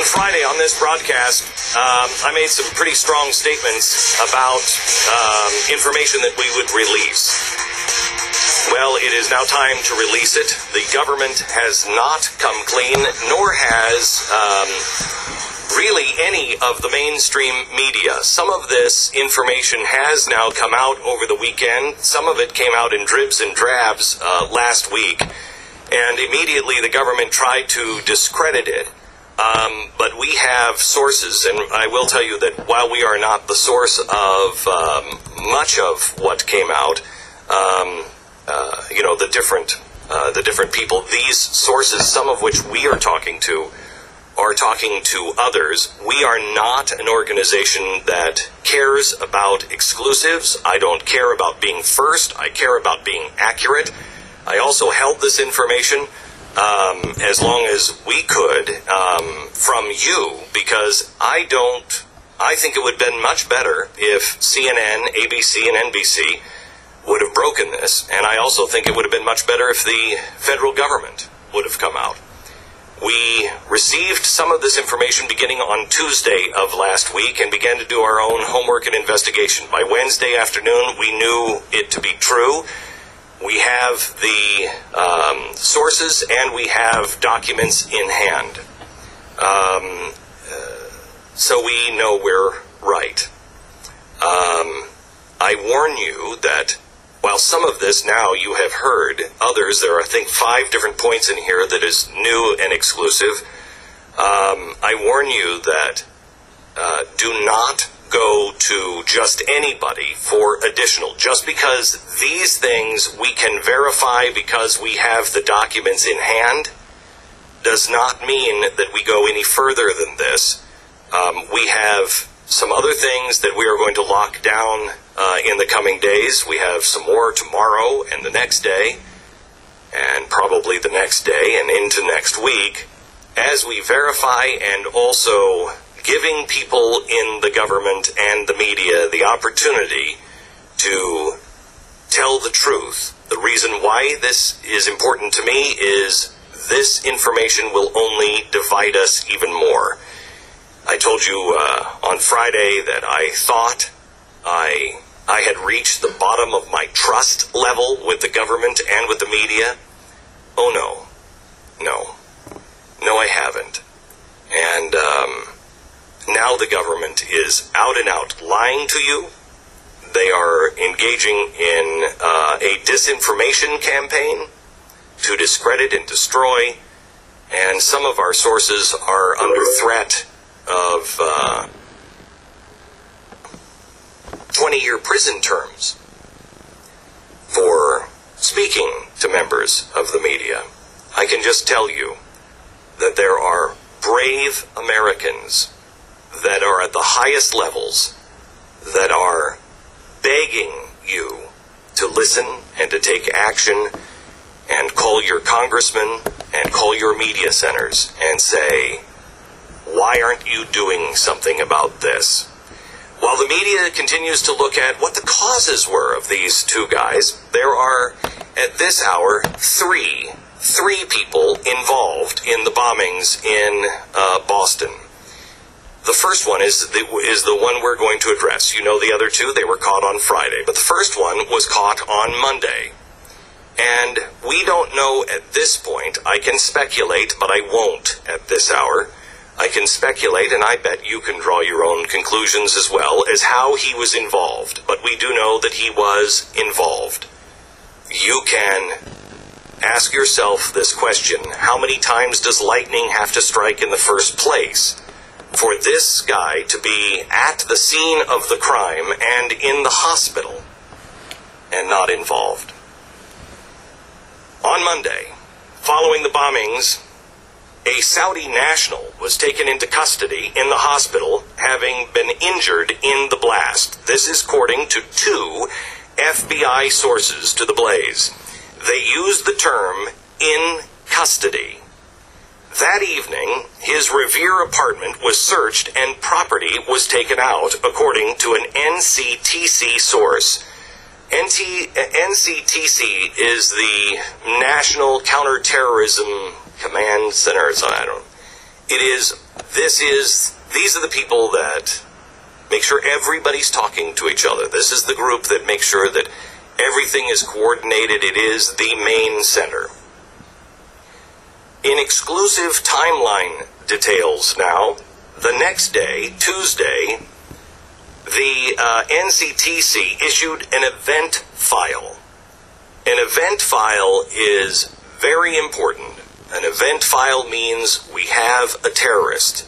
On Friday, on this broadcast, I made some pretty strong statements about information that we would release. Well, it is now time to release it. The government has not come clean, nor has really any of the mainstream media. Some of this information has now come out over the weekend. Some of it came out in dribs and drabs last week, and immediately the government tried to discredit it. But we have sources, and I will tell you that while we are not the source of much of what came out, the different people, these sources, some of which we are talking to others. We are not an organization that cares about exclusives. I don't care about being first. I care about being accurate. I also held this information as long as we could from you, because I think it would have been much better if CNN, ABC, and NBC would have broken this, and I also think it would have been much better if the federal government would have come out. We received some of this information beginning on Tuesday of last week and began to do our own homework and investigation. By Wednesday afternoon, we knew it to be true. We have the sources and we have documents in hand. So we know we're right. I warn you that while some of this now you have heard, others, there are I think 5 different points in here that is new and exclusive. I warn you that do not go to just anybody for additional. Just because these things we can verify because we have the documents in hand does not mean that we go any further than this. We have some other things that we are going to lock down in the coming days. We have some more tomorrow and the next day, and probably the next day and into next week, as we verify and also giving people in the government and the media the opportunity to tell the truth. The reason why this is important to me is this information will only divide us even more. I told you on Friday that I thought I had reached the bottom of my trust level with the government and with the media. Oh no, I haven't. And now the government is out and out lying to you. They are engaging in a disinformation campaign to discredit and destroy, and some of our sources are under threat of 20-year prison terms for speaking to members of the media. I can just tell you that there are brave Americans that are at the highest levels that are begging you to listen and to take action and call your congressmen and call your media centers and say, why aren't you doing something about this? While the media continues to look at what the causes were of these 2 guys, there are, at this hour, three people involved in the bombings in Boston. The first one is the one we're going to address. You know the other 2, they were caught on Friday. But the first one was caught on Monday. And we don't know at this point. I can speculate, but I won't at this hour. I can speculate, and I bet you can draw your own conclusions as well as how he was involved. But we do know that he was involved. You can ask yourself this question: how many times does lightning have to strike in the first place for this guy to be at the scene of the crime and in the hospital and not involved? On Monday, following the bombings, a Saudi national was taken into custody in the hospital, having been injured in the blast. This is according to 2 FBI sources to the Blaze. They used the term "in custody." That evening, his Revere apartment was searched and property was taken out, according to an NCTC source. NCTC is the National Counterterrorism Command Center. It is These are the people that make sure everybody's talking to each other. This is the group that makes sure that everything is coordinated. It is the main center. In exclusive timeline details now, the next day, Tuesday, the NCTC issued an event file. An event file is very important. An event file means we have a terrorist.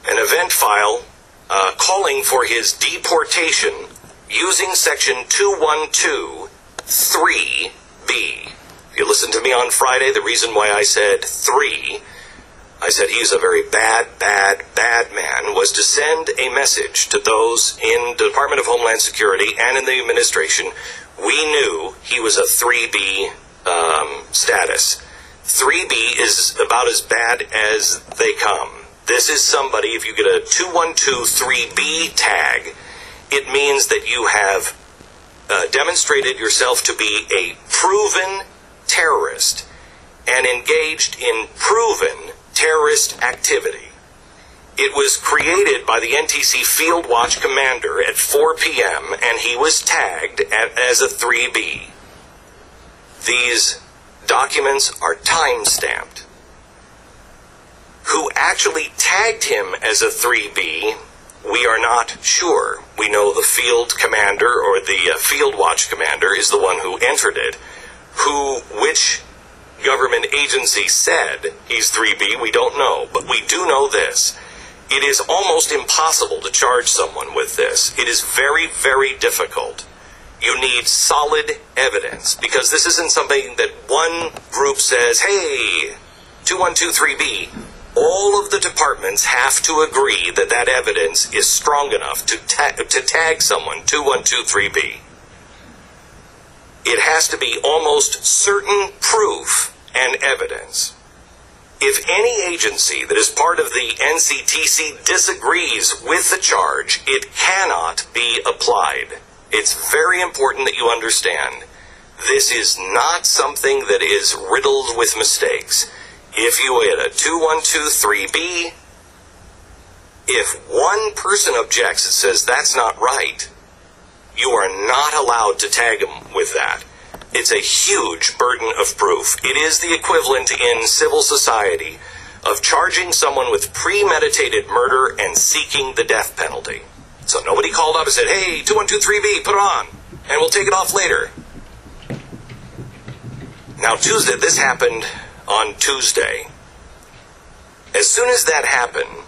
An event file calling for his deportation using section 212(3)(b. If you listened to me on Friday, the reason why I said 3, I said he's a very bad man, was to send a message to those in the Department of Homeland Security and in the administration. We knew he was a 3B status. 3B is about as bad as they come. This is somebody, if you get a 2123B tag, it means that you have demonstrated yourself to be a proven terrorist and engaged in proven terrorist activity. It was created by the NTC Field Watch Commander at 4 p.m. and he was tagged as a 3B. These documents are time-stamped. Who actually tagged him as a 3B, we are not sure. We know the field commander or the Field Watch Commander is the one who entered it. Which government agency said he's 3B, we don't know. But we do know this. It is almost impossible to charge someone with this. It is very, very difficult. You need solid evidence, because this isn't something that one group says, hey, 2123B. All of the departments have to agree that that evidence is strong enough to tag someone 2123B. It has to be almost certain proof and evidence. If any agency that is part of the NCTC disagrees with the charge, it cannot be applied. It's very important that you understand. This is not something that is riddled with mistakes. If you hit a 2123B, if one person objects and says that's not right, you are not allowed to tag them with that. It's a huge burden of proof. It is the equivalent in civil society of charging someone with premeditated murder and seeking the death penalty. So nobody called up and said, hey, 2123B, put it on, and we'll take it off later. Now, Tuesday, this happened on Tuesday. As soon as that happened,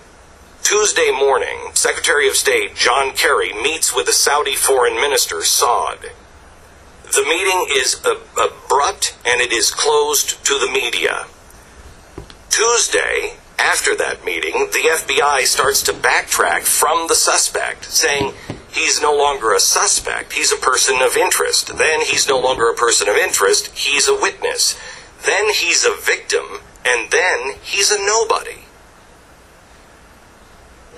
Tuesday morning, Secretary of State John Kerry meets with the Saudi Foreign Minister, Saud. The meeting is abrupt and it is closed to the media. Tuesday, after that meeting, the FBI starts to backtrack from the suspect, saying he's no longer a suspect, he's a person of interest. Then he's no longer a person of interest, he's a witness. Then he's a victim, and then he's a nobody.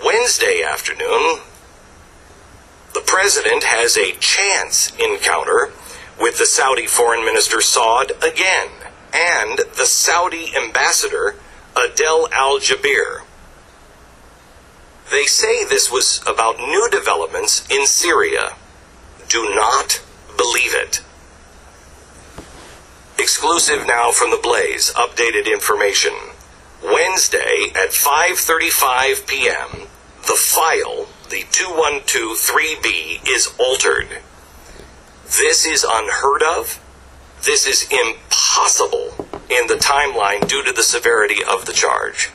Wednesday afternoon, the president has a chance encounter with the Saudi Foreign Minister Saud again, and the Saudi ambassador Adel Al-Jaber. They say this was about new developments in Syria. Do not believe it. Exclusive now from the Blaze, updated information. Wednesday at 5:35 p.m., the file, the 2123B, is altered. This is unheard of. This is impossible in the timeline due to the severity of the charge.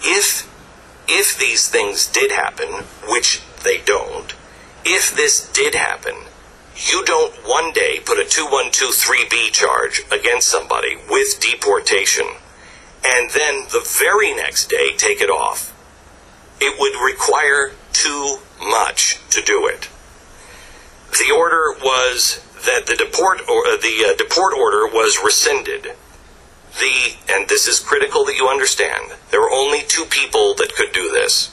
If these things did happen, which they don't, if this did happen, you don't one day put a 2123B charge against somebody with deportation and then the very next day take it off. It would require too much to do it. The order was that the deport order was rescinded. And this is critical that you understand, there were only two people that could do this.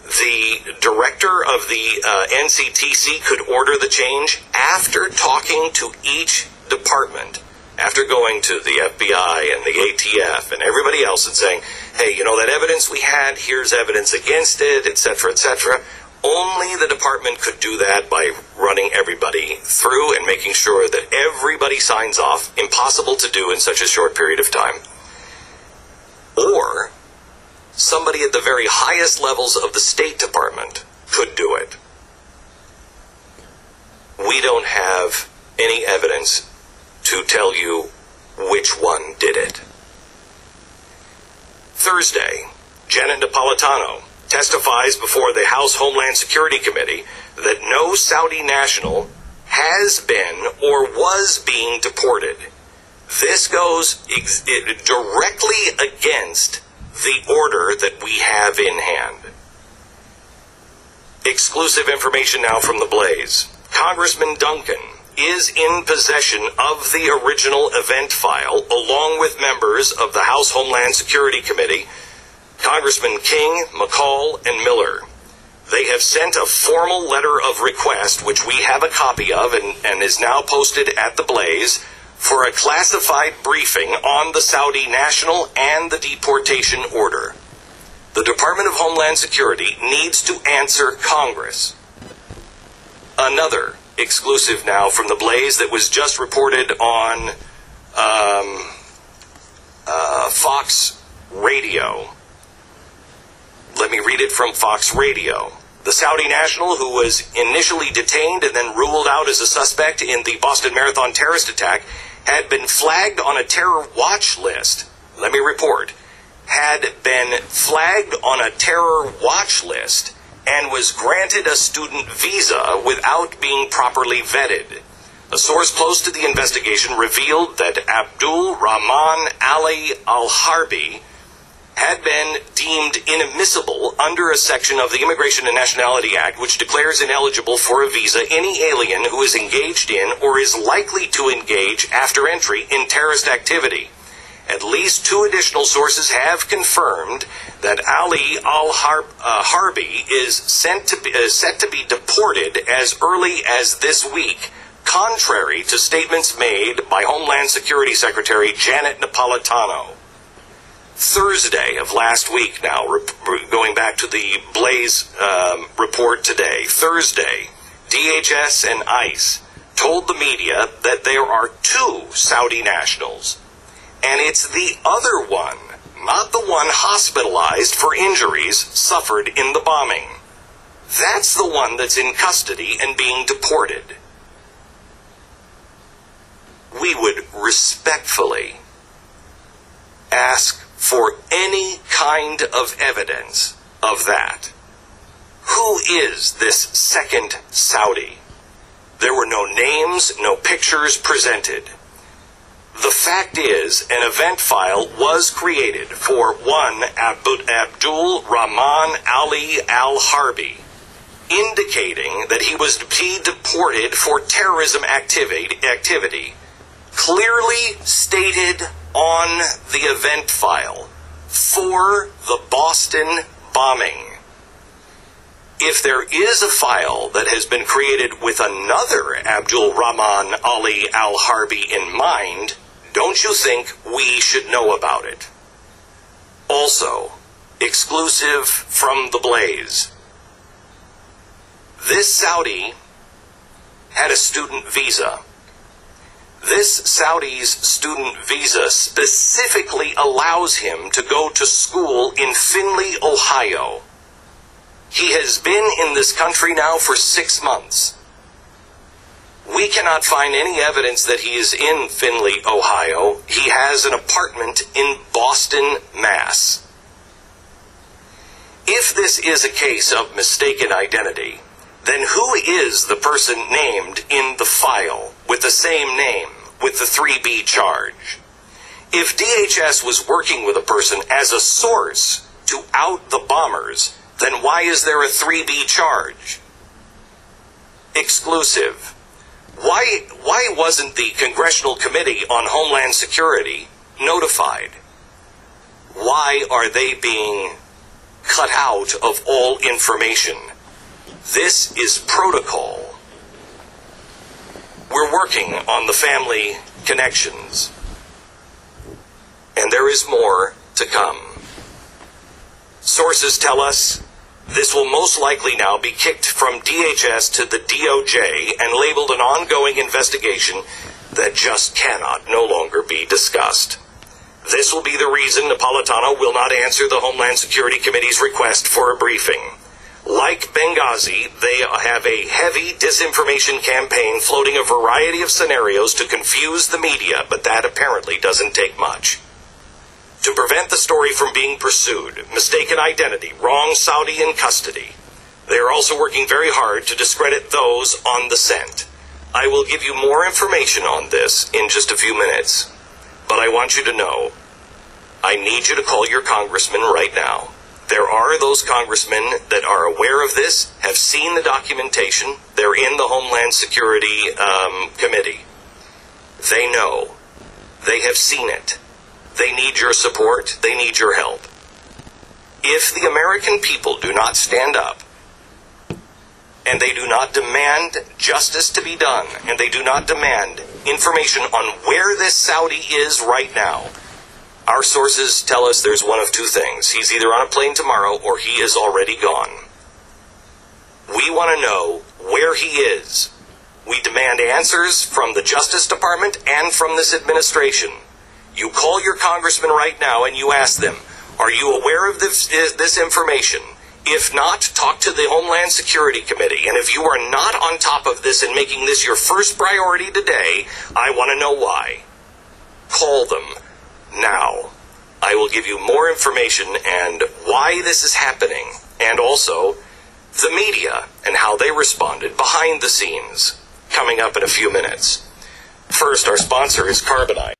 The director of the NCTC could order the change after talking to each department after going to the FBI and the ATF and everybody else and saying, hey, you know, that evidence we had, here's evidence against it, etc., etc., only the department could do that by running everybody through and making sure that everybody signs off. Impossible to do in such a short period of time. Or somebody at the very highest levels of the State Department could do it. We don't have any evidence to tell you which one did it. Thursday, Janet Napolitano testifies before the House Homeland Security Committee that no Saudi national has been or was being deported. This goes directly against the order that we have in hand. Exclusive information now from the Blaze. Congressman Duncan is in possession of the original event file, along with members of the House Homeland Security Committee, Congressman King, McCall, and Miller. They have sent a formal letter of request, which we have a copy of and is now posted at the Blaze, for a classified briefing on the Saudi national and the deportation order. The Department of Homeland Security needs to answer Congress. Another exclusive now from the Blaze that was just reported on Fox Radio. Let me read it from Fox Radio. The Saudi national who was initially detained and then ruled out as a suspect in the Boston Marathon terrorist attack had been flagged on a terror watch list. Let me report. Had been flagged on a terror watch list and was granted a student visa without being properly vetted. A source close to the investigation revealed that Abdul Rahman Ali Al-Harbi had been deemed inadmissible under a section of the Immigration and Nationality Act which declares ineligible for a visa any alien who is engaged in or is likely to engage after entry in terrorist activity. At least 2 additional sources have confirmed that Ali Al-Harbi is set to be deported as early as this week, contrary to statements made by Homeland Security Secretary Janet Napolitano. Thursday of last week now, going back to the Blaze report today, Thursday, DHS and ICE told the media that there are 2 Saudi nationals. And it's the other one, not the one hospitalized for injuries suffered in the bombing. That's the one that's in custody and being deported. We would respectfully ask for any kind of evidence of that. Who is this second Saudi? There were no names, no pictures presented. The fact is, an event file was created for one Abdul Rahman Ali Al-Harbi, indicating that he was to be deported for terrorism activity, clearly stated on the event file for the Boston bombing. If there is a file that has been created with another Abdul Rahman Ali Al-Harbi in mind, don't you think we should know about it? Also, exclusive from the Blaze. This Saudi had a student visa. This Saudi's student visa specifically allows him to go to school in Findlay, Ohio. He has been in this country now for 6 months. We cannot find any evidence that he is in Findlay, Ohio. He has an apartment in Boston, Mass. If this is a case of mistaken identity, then who is the person named in the file with the same name, with the 3B charge? If DHS was working with a person as a source to out the bombers, then why is there a 3B charge? Exclusive. Why wasn't the Congressional Committee on Homeland Security notified? Why are they being cut out of all information? This is protocol. We're working on the family connections. And there is more to come. Sources tell us this will most likely now be kicked from DHS to the DOJ and labeled an ongoing investigation that just cannot no longer be discussed. This will be the reason Napolitano will not answer the Homeland Security Committee's request for a briefing. Like Benghazi, they have a heavy disinformation campaign floating a variety of scenarios to confuse the media, but that apparently doesn't take much. To prevent the story from being pursued, mistaken identity, wrong Saudi in custody. They are also working very hard to discredit those on the scent. I will give you more information on this in just a few minutes. But I want you to know, I need you to call your congressman right now. There are those congressmen that are aware of this, have seen the documentation. They're in the Homeland Security Committee. They know. They have seen it. They need your support. They need your help. If the American people do not stand up, and they do not demand justice to be done, and they do not demand information on where this Saudi is right now, our sources tell us there's one of two things. He's either on a plane tomorrow or he is already gone. We want to know where he is. We demand answers from the Justice Department and from this administration. You call your congressman right now and you ask them, are you aware of this information? If not, talk to the Homeland Security Committee. And if you are not on top of this and making this your first priority today, I want to know why. Call them now. I will give you more information and why this is happening, and also the media and how they responded behind the scenes, coming up in a few minutes. First, our sponsor is Carbonite.